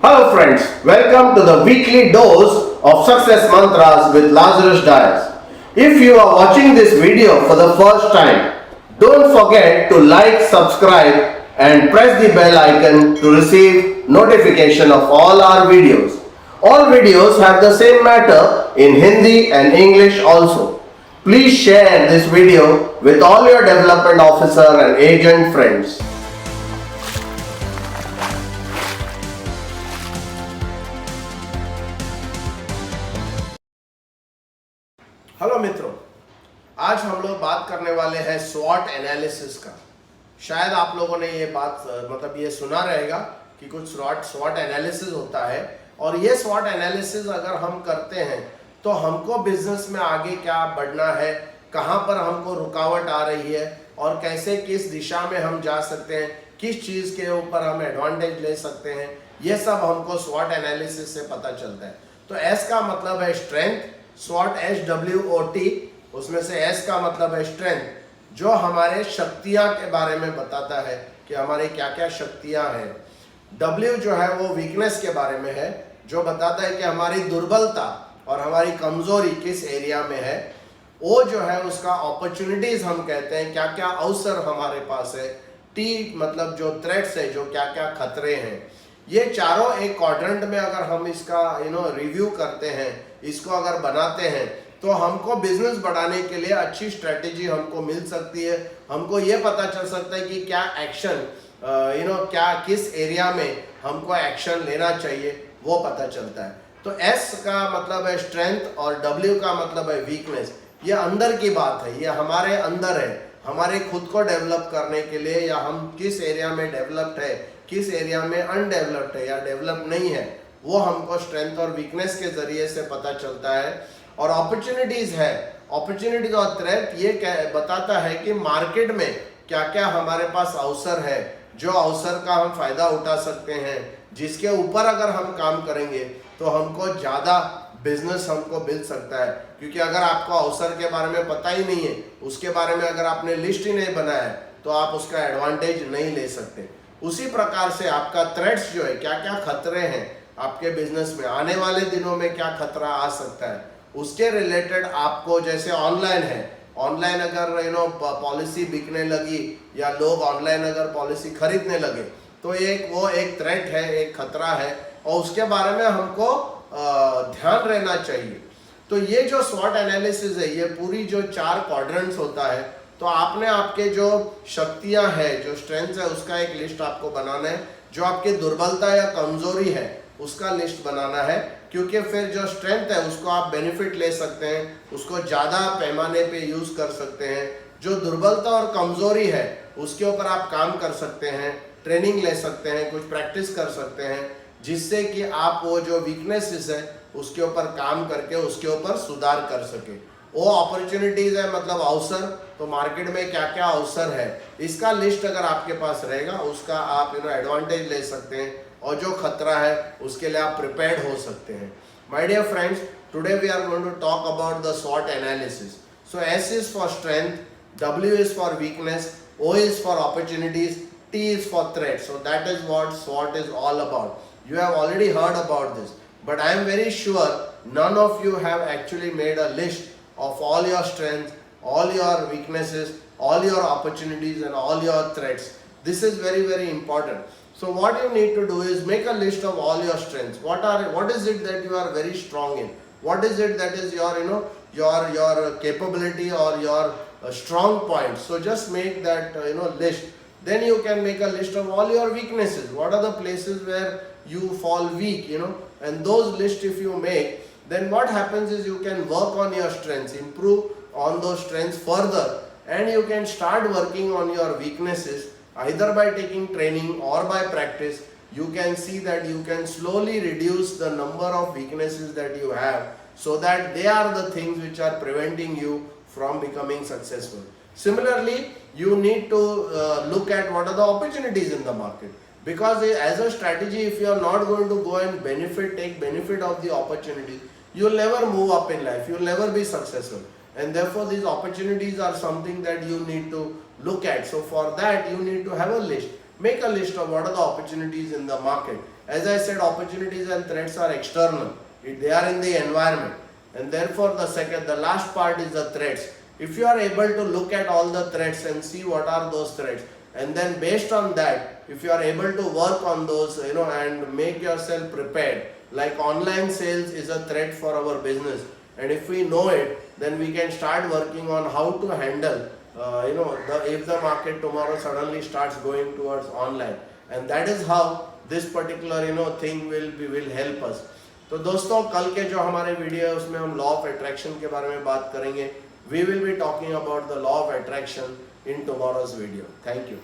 Hello friends, welcome to the weekly dose of success mantras with Lazarus Dias. If you are watching this video for the first time, don't forget to like, subscribe and press the bell icon to receive notification of all our videos. All videos have the same matter in Hindi and English also. Please share this video with all your development officer and agent friends. Hello मित्रों, आज हम लोग बात करने वाले हैं स्वॉट analysis का। शायद आप लोगों ने ये बात ये सुना रहेगा कि कुछ स्वॉट एनालिसिस होता है और ये स्वॉट एनालिसिस अगर हम करते हैं तो हमको बिजनेस में आगे क्या बढ़ना है, कहाँ पर हमको रुकावट आ रही है और कैसे किस दिशा में हम जा सकते हैं, किस चीज़ के ऊपर हम एडवांटेज ले सकते हैं, ये सब हमको स्वॉट एनालिसिस से पता चलता है। तो एस का मतलब है स्ट्रेंथ, स्वॉट SWOT, उसमें से एस का मतलब है स्ट्रेंथ, जो हमारे शक्तियां के बारे में बताता है कि हमारे क्या क्या शक्तियां हैं। W जो है वो वीकनेस के बारे में है, जो बताता है कि हमारी दुर्बलता और हमारी कमजोरी किस एरिया में है। O जो है उसका अपॉर्चुनिटीज हम कहते हैं, क्या क्या अवसर हमारे पास है। T मतलब जो थ्रेट्स है, जो क्या क्या खतरे हैं। ये चारों एक क्वाड्रेंट में अगर हम इसका रिव्यू करते हैं, इसको अगर बनाते हैं तो हमको बिजनेस बढ़ाने के लिए अच्छी स्ट्रेटेजी हमको मिल सकती है। हमको ये पता चल सकता है कि क्या एक्शन क्या किस एरिया में हमको एक्शन लेना चाहिए, वो पता चलता है। तो एस का मतलब है स्ट्रेंथ और डब्ल्यू का मतलब है वीकनेस। ये अंदर की बात है, ये हमारे अंदर है, हमारे खुद को डेवलप करने के लिए, या हम किस एरिया में डेवलप्ड है, किस एरिया में अनडेवलप्ड है या डेवलप नहीं है, वो हमको स्ट्रेंथ और वीकनेस के जरिए से पता चलता है। और अपॉर्चुनिटीज है, अपॉर्चुनिटीज और थ्रेट ये बताता है कि मार्केट में क्या क्या हमारे पास अवसर है, जो अवसर का हम फायदा उठा सकते हैं, जिसके ऊपर अगर हम काम करेंगे तो हमको ज़्यादा बिजनेस हमको मिल सकता है। क्योंकि अगर आपको अवसर के बारे में पता ही नहीं है, उसके बारे में अगर आपने लिस्ट ही नहीं बनाया है, तो आप उसका एडवांटेज नहीं ले सकते। उसी प्रकार से आपका थ्रेट्स जो है, क्या क्या खतरे हैं आपके बिजनेस में, आने वाले दिनों में क्या खतरा आ सकता है, उसके रिलेटेड आपको, जैसे ऑनलाइन है, ऑनलाइन अगर पॉलिसी बिकने लगी या लोग ऑनलाइन अगर पॉलिसी खरीदने लगे तो वो एक थ्रेट है, एक खतरा है और उसके बारे में हमको ध्यान रहना चाहिए। तो ये जो स्वॉट एनालिसिस है, ये पूरी जो 4 क्वाड्रेंट्स होता है, तो आपने आपके जो शक्तियां हैं, जो स्ट्रेंथ है, उसका एक लिस्ट आपको बनाना है। जो आपकी दुर्बलता या कमजोरी है उसका लिस्ट बनाना है, क्योंकि फिर जो स्ट्रेंथ है उसको आप बेनिफिट ले सकते हैं, उसको ज़्यादा पैमाने पे यूज़ कर सकते हैं। जो दुर्बलता और कमजोरी है उसके ऊपर आप काम कर सकते हैं, ट्रेनिंग ले सकते हैं, कुछ प्रैक्टिस कर सकते हैं, जिससे कि आप वो जो वीकनेसेस है उसके ऊपर काम करके उसके ऊपर सुधार कर सके। वो अपॉर्चुनिटीज़ है, मतलब अवसर, तो मार्केट में क्या क्या अवसर है, इसका लिस्ट अगर आपके पास रहेगा उसका आप एडवांटेज ले सकते हैं, और जो खतरा है उसके लिए आप प्रिपेयर्ड हो सकते हैं। My dear friends, today we are going to talk about the स्वॉट analysis. So S is for strength, W is for weakness, O is for opportunities, T is for threat. So that is what स्वॉट is all about. You have already heard about this, but I am very sure none of you have actually made a list of all your strengths, all your weaknesses, all your opportunities and all your threats. This is very, very important. So what you need to do is make a list of all your strengths. What is it that you are very strong in? What is it that is your your capability or your strong points? So just make that list. Then you can make a list of all your weaknesses. What are the places where you fall weak, and those lists if you make, then what happens is you can work on your strengths, improve on those strengths further, and you can start working on your weaknesses either by taking training or by practice. You can see that you can slowly reduce the number of weaknesses that you have, so that they are the things which are preventing you from becoming successful. Similarly, you need to look at what are the opportunities in the market. Because as a strategy, if you are not going to go and take benefit of the opportunity, you will never move up in life, you will never be successful. And therefore these opportunities are something that you need to look at. So for that you need to have a list, make a list of what are the opportunities in the market, As I said, opportunities and threats are external. They are in the environment. And therefore the last part is the threats. If you are able to look at all the threats and see what are those threats, and then based on that, if you are able to work on those, and make yourself prepared, like online sales is a threat for our business, and if we know it, then we can start working on how to handle, if the market tomorrow suddenly starts going towards online, and that is how this particular thing will help us. तो दोस्तों, कल के जो हमारे video है उसमें हम law of attraction के बारे में बात करेंगे. We will be talking about the law of attraction in tomorrow's video. Thank you.